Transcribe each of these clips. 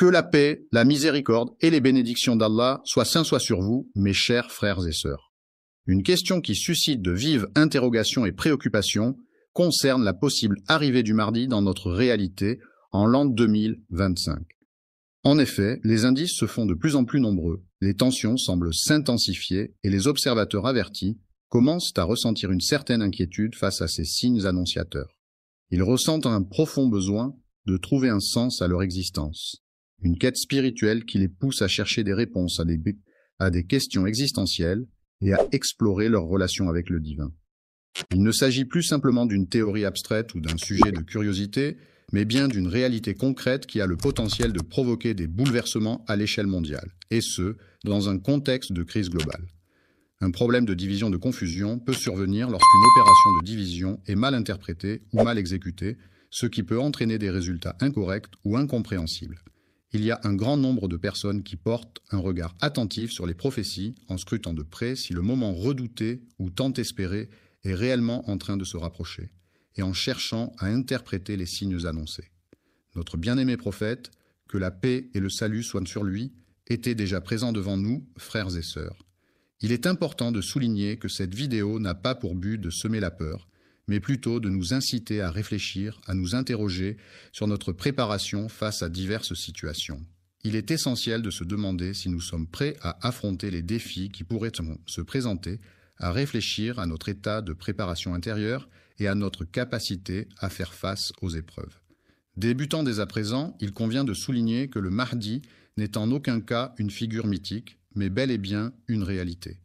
Que la paix, la miséricorde et les bénédictions d'Allah soient sur vous, mes chers frères et sœurs. Une question qui suscite de vives interrogations et préoccupations concerne la possible arrivée du Mahdi dans notre réalité en l'an 2025. En effet, les indices se font de plus en plus nombreux, les tensions semblent s'intensifier et les observateurs avertis commencent à ressentir une certaine inquiétude face à ces signes annonciateurs. Ils ressentent un profond besoin de trouver un sens à leur existence, une quête spirituelle qui les pousse à chercher des réponses à des questions existentielles et à explorer leur relation avec le divin. Il ne s'agit plus simplement d'une théorie abstraite ou d'un sujet de curiosité, mais bien d'une réalité concrète qui a le potentiel de provoquer des bouleversements à l'échelle mondiale, et ce, dans un contexte de crise globale. Un problème de division de confusion peut survenir lorsqu'une opération de division est mal interprétée ou mal exécutée, ce qui peut entraîner des résultats incorrects ou incompréhensibles. Il y a un grand nombre de personnes qui portent un regard attentif sur les prophéties en scrutant de près si le moment redouté ou tant espéré est réellement en train de se rapprocher, et en cherchant à interpréter les signes annoncés. Notre bien-aimé prophète, que la paix et le salut soient sur lui, était déjà présent devant nous, frères et sœurs. Il est important de souligner que cette vidéo n'a pas pour but de semer la peur, mais plutôt de nous inciter à réfléchir, à nous interroger sur notre préparation face à diverses situations. Il est essentiel de se demander si nous sommes prêts à affronter les défis qui pourraient se présenter, à réfléchir à notre état de préparation intérieure et à notre capacité à faire face aux épreuves. Débutant dès à présent, il convient de souligner que le Mahdi n'est en aucun cas une figure mythique, mais bel et bien une réalité.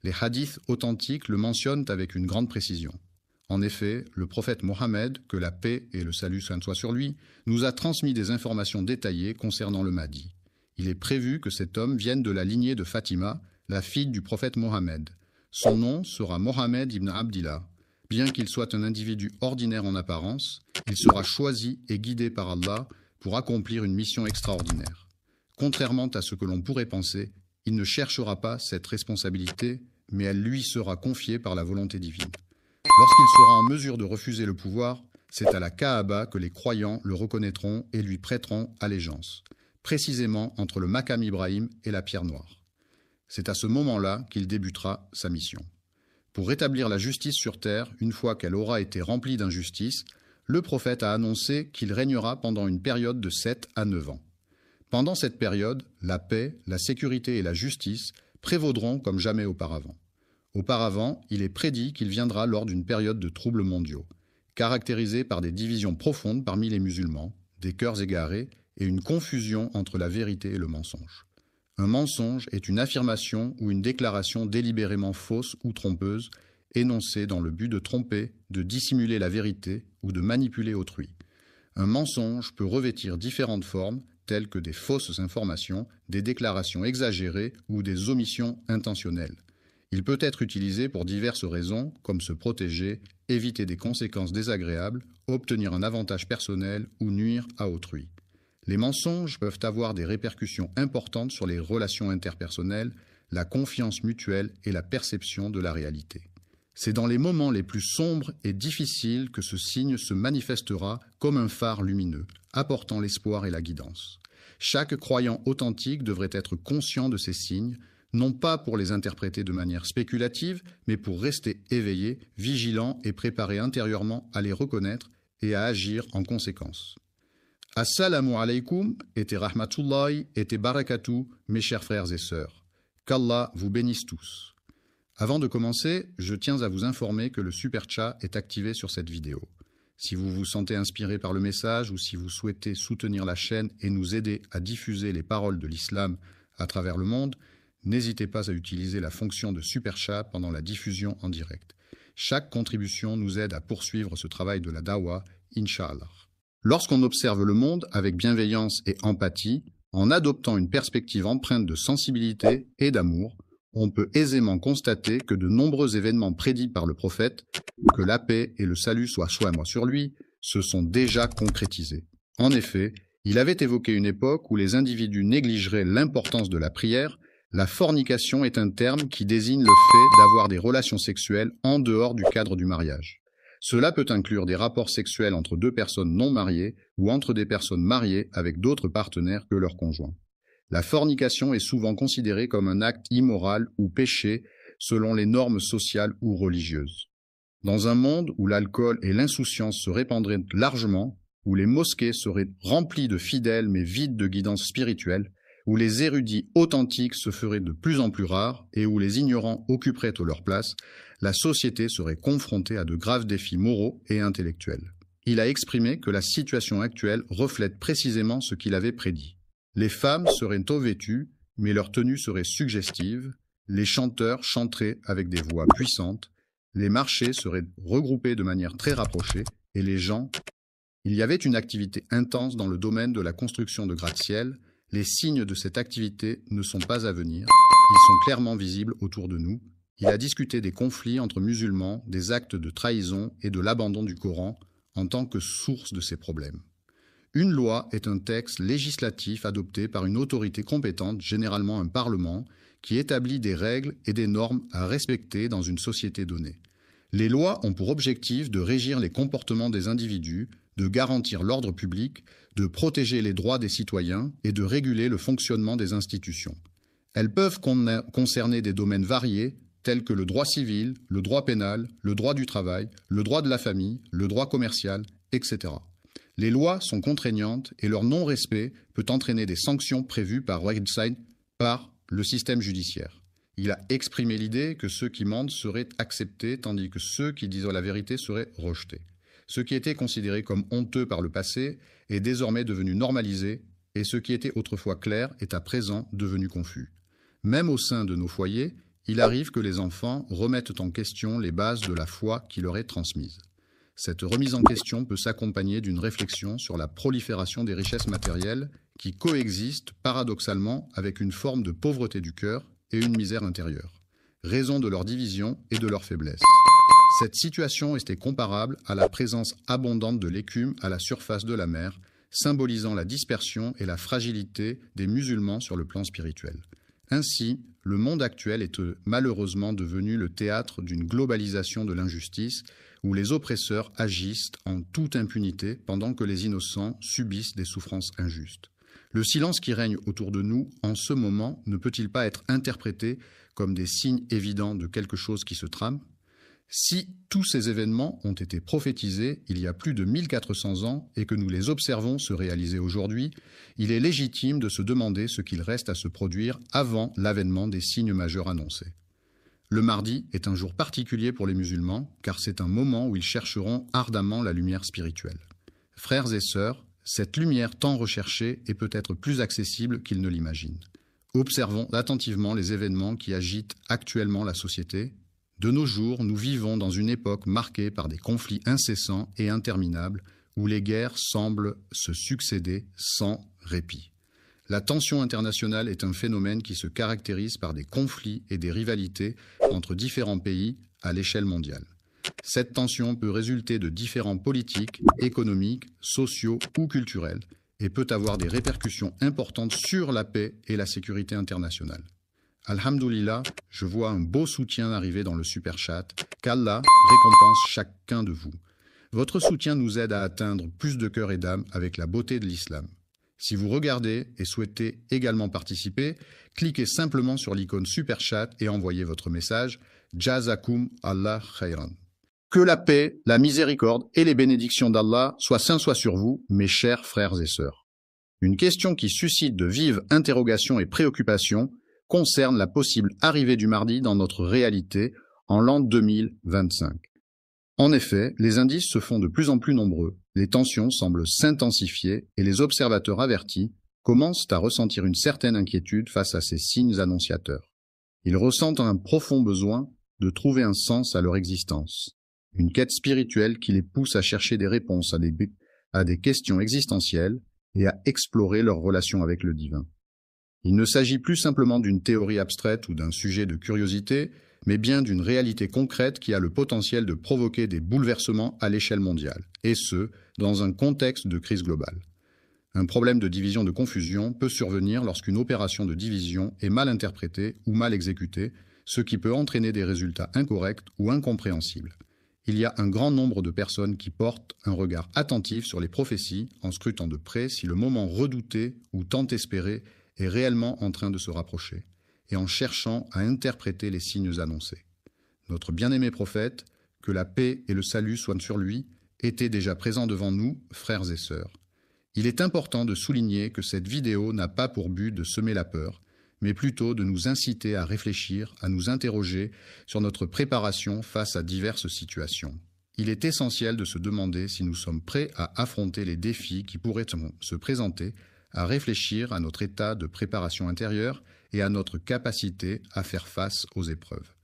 Les hadiths authentiques le mentionnent avec une grande précision. En effet, le prophète Mohammed, que la paix et le salut soient sur lui, nous a transmis des informations détaillées concernant le Mahdi. Il est prévu que cet homme vienne de la lignée de Fatima, la fille du prophète Mohammed. Son nom sera Mohammed ibn Abdillah. Bien qu'il soit un individu ordinaire en apparence, il sera choisi et guidé par Allah pour accomplir une mission extraordinaire. Contrairement à ce que l'on pourrait penser, il ne cherchera pas cette responsabilité, mais elle lui sera confiée par la volonté divine. Lorsqu'il sera en mesure de refuser le pouvoir, c'est à la Kaaba que les croyants le reconnaîtront et lui prêteront allégeance, précisément entre le Maqam Ibrahim et la pierre noire. C'est à ce moment-là qu'il débutera sa mission. Pour rétablir la justice sur terre, une fois qu'elle aura été remplie d'injustice, le prophète a annoncé qu'il régnera pendant une période de 7 à 9 ans. Pendant cette période, la paix, la sécurité et la justice prévaudront comme jamais auparavant. Auparavant, il est prédit qu'il viendra lors d'une période de troubles mondiaux, caractérisée par des divisions profondes parmi les musulmans, des cœurs égarés et une confusion entre la vérité et le mensonge. Un mensonge est une affirmation ou une déclaration délibérément fausse ou trompeuse, énoncée dans le but de tromper, de dissimuler la vérité ou de manipuler autrui. Un mensonge peut revêtir différentes formes, telles que des fausses informations, des déclarations exagérées ou des omissions intentionnelles. Il peut être utilisé pour diverses raisons, comme se protéger, éviter des conséquences désagréables, obtenir un avantage personnel ou nuire à autrui. Les mensonges peuvent avoir des répercussions importantes sur les relations interpersonnelles, la confiance mutuelle et la perception de la réalité. C'est dans les moments les plus sombres et difficiles que ce signe se manifestera comme un phare lumineux, apportant l'espoir et la guidance. Chaque croyant authentique devrait être conscient de ces signes, non pas pour les interpréter de manière spéculative, mais pour rester éveillé, vigilant et préparé intérieurement à les reconnaître et à agir en conséquence. Assalamu alaikum et rahmatullahi et barakatuh, mes chers frères et sœurs. Qu'Allah vous bénisse tous. Avant de commencer, je tiens à vous informer que le Super Chat est activé sur cette vidéo. Si vous vous sentez inspiré par le message ou si vous souhaitez soutenir la chaîne et nous aider à diffuser les paroles de l'islam à travers le monde, n'hésitez pas à utiliser la fonction de Super Chat pendant la diffusion en direct. Chaque contribution nous aide à poursuivre ce travail de la Dawa, Inch'Allah. Lorsqu'on observe le monde avec bienveillance et empathie, en adoptant une perspective empreinte de sensibilité et d'amour, on peut aisément constater que de nombreux événements prédits par le prophète, que la paix et le salut soient sur lui, se sont déjà concrétisés. En effet, il avait évoqué une époque où les individus négligeraient l'importance de la prière. La fornication est un terme qui désigne le fait d'avoir des relations sexuelles en dehors du cadre du mariage. Cela peut inclure des rapports sexuels entre deux personnes non mariées ou entre des personnes mariées avec d'autres partenaires que leurs conjoints. La fornication est souvent considérée comme un acte immoral ou péché selon les normes sociales ou religieuses. Dans un monde où l'alcool et l'insouciance se répandraient largement, où les mosquées seraient remplies de fidèles mais vides de guidance spirituelle, où les érudits authentiques se feraient de plus en plus rares et où les ignorants occuperaient leur place, la société serait confrontée à de graves défis moraux et intellectuels. Il a exprimé que la situation actuelle reflète précisément ce qu'il avait prédit. Les femmes seraient tôt vêtues, mais leur tenue serait suggestive, les chanteurs chanteraient avec des voix puissantes, les marchés seraient regroupés de manière très rapprochée, et les gens... Il y avait une activité intense dans le domaine de la construction de gratte-ciel. Les signes de cette activité ne sont pas à venir, ils sont clairement visibles autour de nous. Il a discuté des conflits entre musulmans, des actes de trahison et de l'abandon du Coran en tant que source de ces problèmes. Une loi est un texte législatif adopté par une autorité compétente, généralement un parlement, qui établit des règles et des normes à respecter dans une société donnée. Les lois ont pour objectif de régir les comportements des individus, de garantir l'ordre public, de protéger les droits des citoyens et de réguler le fonctionnement des institutions. Elles peuvent concerner des domaines variés tels que le droit civil, le droit pénal, le droit du travail, le droit de la famille, le droit commercial, etc. Les lois sont contraignantes et leur non-respect peut entraîner des sanctions prévues par Weinstein par le système judiciaire. Il a exprimé l'idée que ceux qui mentent seraient acceptés tandis que ceux qui disent la vérité seraient rejetés. Ce qui était considéré comme honteux par le passé est désormais devenu normalisé et ce qui était autrefois clair est à présent devenu confus. Même au sein de nos foyers, il arrive que les enfants remettent en question les bases de la foi qui leur est transmise. Cette remise en question peut s'accompagner d'une réflexion sur la prolifération des richesses matérielles qui coexistent paradoxalement avec une forme de pauvreté du cœur et une misère intérieure, raison de leur division et de leur faiblesse. Cette situation était comparable à la présence abondante de l'écume à la surface de la mer, symbolisant la dispersion et la fragilité des musulmans sur le plan spirituel. Ainsi, le monde actuel est malheureusement devenu le théâtre d'une globalisation de l'injustice où les oppresseurs agissent en toute impunité pendant que les innocents subissent des souffrances injustes. Le silence qui règne autour de nous en ce moment ne peut-il pas être interprété comme des signes évidents de quelque chose qui se trame ? Si tous ces événements ont été prophétisés il y a plus de 1400 ans et que nous les observons se réaliser aujourd'hui, il est légitime de se demander ce qu'il reste à se produire avant l'avènement des signes majeurs annoncés. Le mardi est un jour particulier pour les musulmans car c'est un moment où ils chercheront ardemment la lumière spirituelle. Frères et sœurs, cette lumière tant recherchée est peut-être plus accessible qu'ils ne l'imaginent. Observons attentivement les événements qui agitent actuellement la société. De nos jours, nous vivons dans une époque marquée par des conflits incessants et interminables où les guerres semblent se succéder sans répit. La tension internationale est un phénomène qui se caractérise par des conflits et des rivalités entre différents pays à l'échelle mondiale. Cette tension peut résulter de différends politiques, économiques, sociaux ou culturels et peut avoir des répercussions importantes sur la paix et la sécurité internationale. Alhamdoulilah, je vois un beau soutien arriver dans le super chat. Qu'Allah récompense chacun de vous. Votre soutien nous aide à atteindre plus de cœur et d'âme avec la beauté de l'islam. Si vous regardez et souhaitez également participer, cliquez simplement sur l'icône super chat et envoyez votre message. Jazakum Allah khayran. Que la paix, la miséricorde et les bénédictions d'Allah soient sur vous, mes chers frères et sœurs. Une question qui suscite de vives interrogations et préoccupations concerne la possible arrivée du mardi dans notre réalité en l'an 2025. En effet, les indices se font de plus en plus nombreux, les tensions semblent s'intensifier et les observateurs avertis commencent à ressentir une certaine inquiétude face à ces signes annonciateurs. Ils ressentent un profond besoin de trouver un sens à leur existence, une quête spirituelle qui les pousse à chercher des réponses à des questions existentielles et à explorer leur relation avec le divin. Il ne s'agit plus simplement d'une théorie abstraite ou d'un sujet de curiosité, mais bien d'une réalité concrète qui a le potentiel de provoquer des bouleversements à l'échelle mondiale, et ce, dans un contexte de crise globale. Un problème de division de confusion peut survenir lorsqu'une opération de division est mal interprétée ou mal exécutée, ce qui peut entraîner des résultats incorrects ou incompréhensibles. il y a un grand nombre de personnes qui portent un regard attentif sur les prophéties en scrutant de près si le moment redouté ou tant espéré est réellement en train de se rapprocher, et en cherchant à interpréter les signes annoncés. Notre bien-aimé prophète, que la paix et le salut soient sur lui, était déjà présent devant nous, frères et sœurs. Il est important de souligner que cette vidéo n'a pas pour but de semer la peur, mais plutôt de nous inciter à réfléchir, à nous interroger sur notre préparation face à diverses situations. Il est essentiel de se demander si nous sommes prêts à affronter les défis qui pourraient se présenter, à réfléchir à notre état de préparation intérieure et à notre capacité à faire face aux épreuves.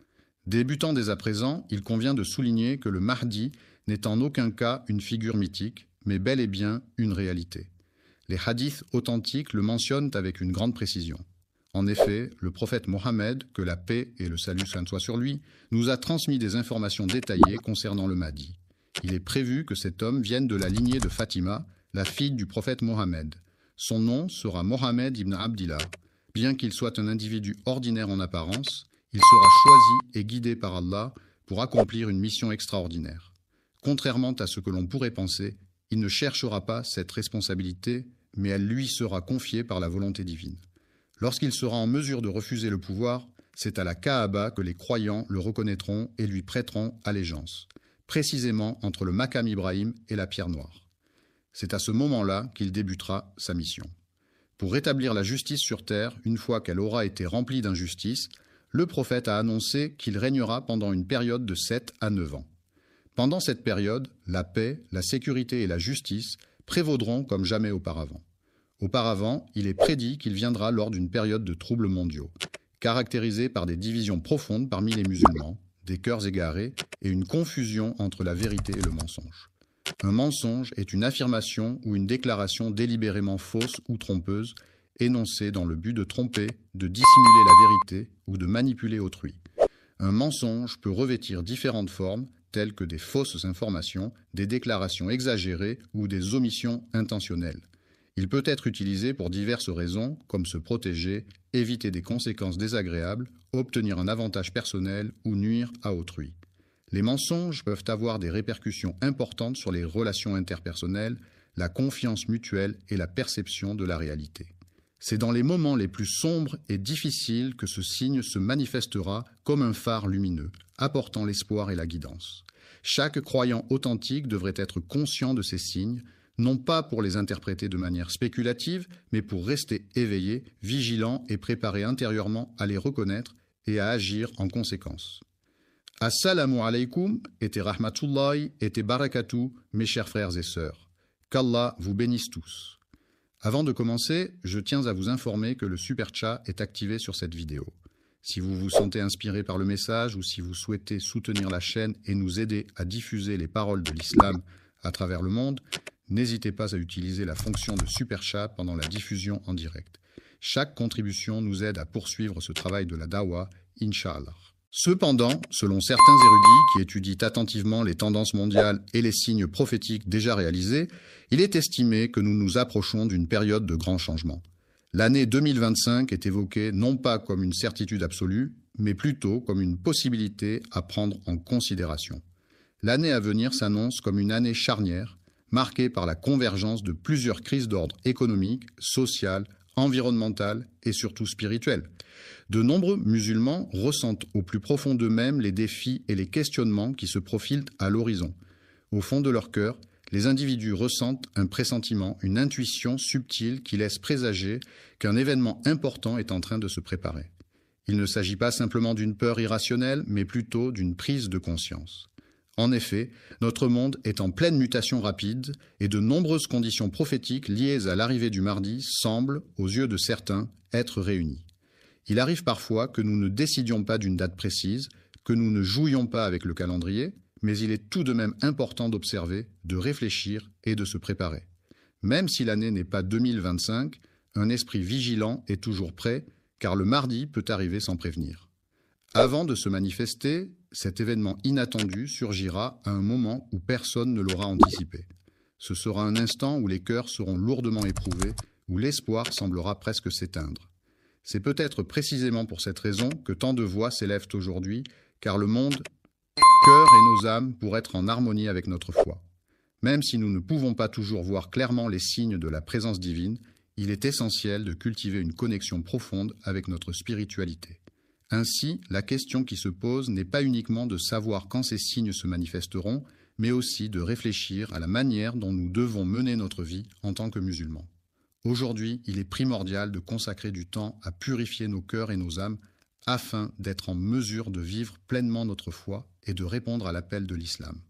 Débutant dès à présent, il convient de souligner que le Mahdi n'est en aucun cas une figure mythique, mais bel et bien une réalité. Les hadiths authentiques le mentionnent avec une grande précision. En effet, le prophète Mohammed, que la paix et le salut soient sur lui, nous a transmis des informations détaillées concernant le Mahdi. Il est prévu que cet homme vienne de la lignée de Fatima, la fille du prophète Mohammed. Son nom sera Mohammed ibn Abdillah. Bien qu'il soit un individu ordinaire en apparence, il sera choisi et guidé par Allah pour accomplir une mission extraordinaire. Contrairement à ce que l'on pourrait penser, il ne cherchera pas cette responsabilité, mais elle lui sera confiée par la volonté divine. Lorsqu'il sera en mesure de refuser le pouvoir, c'est à la Kaaba que les croyants le reconnaîtront et lui prêteront allégeance, précisément entre le Maqam Ibrahim et la pierre noire. C'est à ce moment-là qu'il débutera sa mission. Pour rétablir la justice sur terre, une fois qu'elle aura été remplie d'injustice, le prophète a annoncé qu'il régnera pendant une période de 7 à 9 ans. Pendant cette période, la paix, la sécurité et la justice prévaudront comme jamais auparavant. Auparavant, il est prédit qu'il viendra lors d'une période de troubles mondiaux, caractérisée par des divisions profondes parmi les musulmans, des cœurs égarés et une confusion entre la vérité et le mensonge. Un mensonge est une affirmation ou une déclaration délibérément fausse ou trompeuse, énoncée dans le but de tromper, de dissimuler la vérité ou de manipuler autrui. Un mensonge peut revêtir différentes formes, telles que des fausses informations, des déclarations exagérées ou des omissions intentionnelles. Il peut être utilisé pour diverses raisons, comme se protéger, éviter des conséquences désagréables, obtenir un avantage personnel ou nuire à autrui. Les mensonges peuvent avoir des répercussions importantes sur les relations interpersonnelles, la confiance mutuelle et la perception de la réalité. C'est dans les moments les plus sombres et difficiles que ce signe se manifestera comme un phare lumineux, apportant l'espoir et la guidance. Chaque croyant authentique devrait être conscient de ces signes, non pas pour les interpréter de manière spéculative, mais pour rester éveillé, vigilant et préparé intérieurement à les reconnaître et à agir en conséquence. Assalamu alaikum et rahmatullahi et barakatuh, mes chers frères et sœurs. Qu'Allah vous bénisse tous. Avant de commencer, je tiens à vous informer que le Super Chat est activé sur cette vidéo. Si vous vous sentez inspiré par le message ou si vous souhaitez soutenir la chaîne et nous aider à diffuser les paroles de l'islam à travers le monde, n'hésitez pas à utiliser la fonction de Super Chat pendant la diffusion en direct. Chaque contribution nous aide à poursuivre ce travail de la Dawa, Inch'Allah. Cependant, selon certains érudits qui étudient attentivement les tendances mondiales et les signes prophétiques déjà réalisés, il est estimé que nous nous approchons d'une période de grands changements. L'année 2025 est évoquée non pas comme une certitude absolue, mais plutôt comme une possibilité à prendre en considération. L'année à venir s'annonce comme une année charnière, marquée par la convergence de plusieurs crises d'ordre économique, social, environnemental et surtout spirituel. De nombreux musulmans ressentent au plus profond d'eux-mêmes les défis et les questionnements qui se profilent à l'horizon. Au fond de leur cœur, les individus ressentent un pressentiment, une intuition subtile qui laisse présager qu'un événement important est en train de se préparer. Il ne s'agit pas simplement d'une peur irrationnelle, mais plutôt d'une prise de conscience. En effet, notre monde est en pleine mutation rapide et de nombreuses conditions prophétiques liées à l'arrivée du Mahdi semblent, aux yeux de certains, être réunies. Il arrive parfois que nous ne décidions pas d'une date précise, que nous ne jouions pas avec le calendrier, mais il est tout de même important d'observer, de réfléchir et de se préparer. Même si l'année n'est pas 2025, un esprit vigilant est toujours prêt, car le Mahdi peut arriver sans prévenir. Avant de se manifester, cet événement inattendu surgira à un moment où personne ne l'aura anticipé. Ce sera un instant où les cœurs seront lourdement éprouvés, où l'espoir semblera presque s'éteindre. C'est peut-être précisément pour cette raison que tant de voix s'élèvent aujourd'hui, car le monde cœurs et nos âmes pour être en harmonie avec notre foi. Même si nous ne pouvons pas toujours voir clairement les signes de la présence divine, il est essentiel de cultiver une connexion profonde avec notre spiritualité. Ainsi, la question qui se pose n'est pas uniquement de savoir quand ces signes se manifesteront, mais aussi de réfléchir à la manière dont nous devons mener notre vie en tant que musulmans. Aujourd'hui, il est primordial de consacrer du temps à purifier nos cœurs et nos âmes afin d'être en mesure de vivre pleinement notre foi et de répondre à l'appel de l'islam.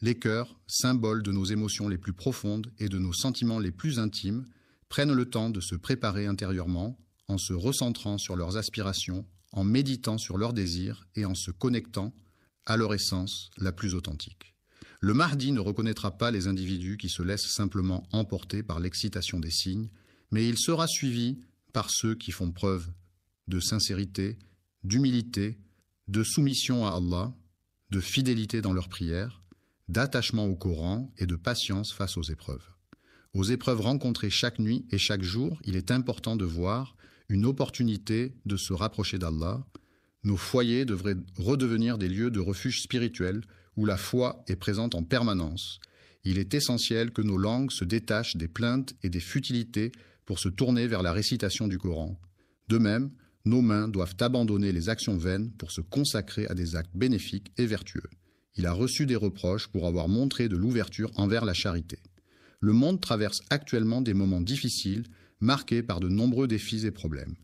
Les cœurs, symboles de nos émotions les plus profondes et de nos sentiments les plus intimes, prennent le temps de se préparer intérieurement en se recentrant sur leurs aspirations, en méditant sur leurs désirs et en se connectant à leur essence la plus authentique. Le Mahdi ne reconnaîtra pas les individus qui se laissent simplement emporter par l'excitation des signes, mais il sera suivi par ceux qui font preuve de sincérité, d'humilité, de soumission à Allah, de fidélité dans leurs prières, d'attachement au Coran et de patience face aux épreuves. Aux épreuves rencontrées chaque nuit et chaque jour, il est important de voir une opportunité de se rapprocher d'Allah. Nos foyers devraient redevenir des lieux de refuge spirituel où la foi est présente en permanence. Il est essentiel que nos langues se détachent des plaintes et des futilités pour se tourner vers la récitation du Coran. De même, nos mains doivent abandonner les actions vaines pour se consacrer à des actes bénéfiques et vertueux. Il a reçu des reproches pour avoir montré de l'ouverture envers la charité. Le monde traverse actuellement des moments difficiles, marqués par de nombreux défis et problèmes.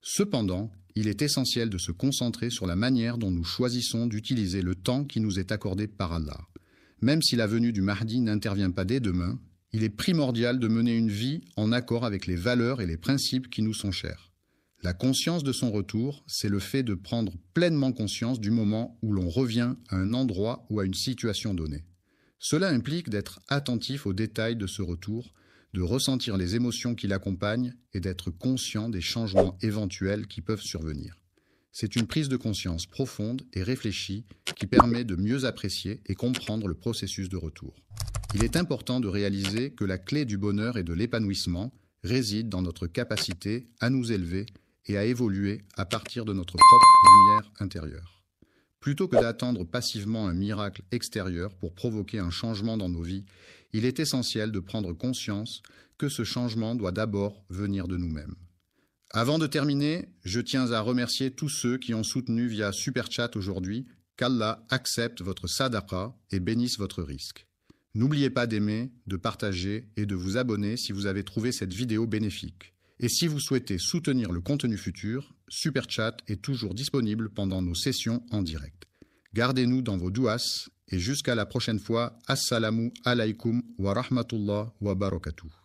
Cependant, il est essentiel de se concentrer sur la manière dont nous choisissons d'utiliser le temps qui nous est accordé par Allah. Même si la venue du Mahdi n'intervient pas dès demain, il est primordial de mener une vie en accord avec les valeurs et les principes qui nous sont chers. La conscience de son retour, c'est le fait de prendre pleinement conscience du moment où l'on revient à un endroit ou à une situation donnée. Cela implique d'être attentif aux détails de ce retour, de ressentir les émotions qui l'accompagnent et d'être conscient des changements éventuels qui peuvent survenir. C'est une prise de conscience profonde et réfléchie qui permet de mieux apprécier et comprendre le processus de retour. Il est important de réaliser que la clé du bonheur et de l'épanouissement réside dans notre capacité à nous élever et à évoluer à partir de notre propre lumière intérieure. Plutôt que d'attendre passivement un miracle extérieur pour provoquer un changement dans nos vies, il est essentiel de prendre conscience que ce changement doit d'abord venir de nous-mêmes. Avant de terminer, je tiens à remercier tous ceux qui ont soutenu via Super Chat aujourd'hui. Qu'Allah accepte votre sadaqa et bénisse votre risque. N'oubliez pas d'aimer, de partager et de vous abonner si vous avez trouvé cette vidéo bénéfique. Et si vous souhaitez soutenir le contenu futur, Super Chat est toujours disponible pendant nos sessions en direct. Gardez-nous dans vos douas et jusqu'à la prochaine fois, Assalamu alaikum wa rahmatullah wa barakatuh.